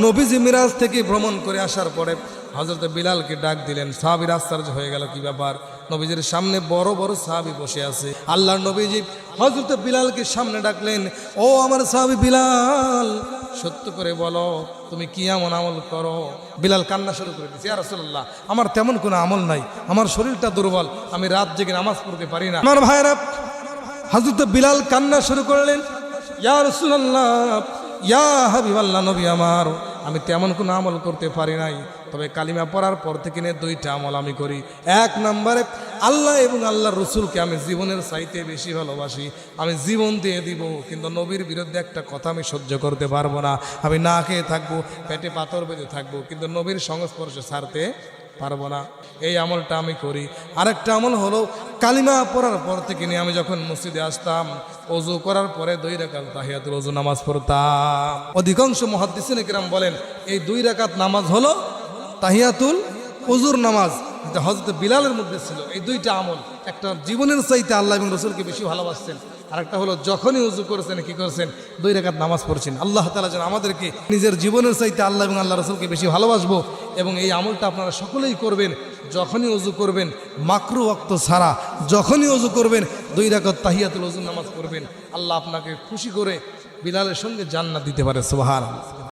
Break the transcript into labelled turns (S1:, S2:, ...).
S1: নবীজি মিরাজ থেকে ভ্রমণ করে আসার পরে হযরত বিলালকে ডাক দিলেন। সাহাবীরা আশ্চর্য হয়ে গেল, কি ব্যাপার? নবীজির সামনে বড় বড় সাহাবী বসে আছে। আল্লাহর নবীজি হযরত বিলালকে সামনে ডাকলেন, ও আমার সাহাবী বিলাল, সত্য করে বলো তুমি কি এমন আমল করো? বিলাল কান্না শুরু করে দিয়েছে, ইয়া রাসূলুল্লাহ, আমার তেমন কোনো আমল নাই, আমার শরীরটা দুর্বল, আমি রাত জেগে নামাজ পড়তে পারি না। আমার ভাইরা, হযরত বিলাল কান্না শুরু করলেন, ইয়া রাসূলুল্লাহ, ইয়া হাবিবাল্লাহ, নবী আমার, আমি তেমন কোনো আমল করতে পারি নাই, তবে কালিমা পড়ার পর থেকে নিয়ে দুইটা আমল আমি করি। এক নম্বরে আল্লাহ এবং আল্লাহর রসুলকে আমি জীবনের চাইতে বেশি ভালোবাসি, আমি জীবন দিয়ে দিব, কিন্তু নবীর বিরুদ্ধে একটা কথা আমি সহ্য করতে পারবো না। আমি না খেয়ে থাকবো, পেটে পাথর বেঁধে থাকবো, কিন্তু নবীর সংস্পর্শে ছাড়তে পারবো না। এই আমলটা আমি করি। আরেকটা আমল হলো কালিমা পড়ার পর থেকে নিয়ে আমি যখন মসজিদে আসতাম, ওযু করার পরে 2 রাকাত তাহিয়াতুল ওযু নামাজ পড়তাম। অধিকাংশ মুহাদ্দিসিন কিরাম বলেন এই 2 রাকাত নামাজ হলো তাহিয়াতুল ওযুর নামাজ। হযরত বিলালের মধ্যে ছিল এই 2টা আমল। একটা জীবনের চাইতে আল্লাহ এবং রসুলকে বেশি ভালোবাসতেন, আর একটা হলো যখনই ওযু করেছেন কি করেছেন, 2 রাকাত নামাজ পড়ছেন। আল্লাহ তাআলা যেন আমাদেরকে নিজের জীবনের চাইতে আল্লাহ এবং আল্লাহ রসুলকে বেশি ভালোবাসবো। এবং এই আমলটা আপনারা সকলেই করবেন। যখনই ওযু করবেন, মাকরুহ ওয়াক্ত ছাড়া যখনই ওযু করবেন 2 রাকাত তাহিয়াতুল ওযু নামাজ পড়বেন। আল্লাহ আপনাকে খুশি করে বিলালের সঙ্গে জান্নাত দিতে পারে। সুবহানাল্লাহ।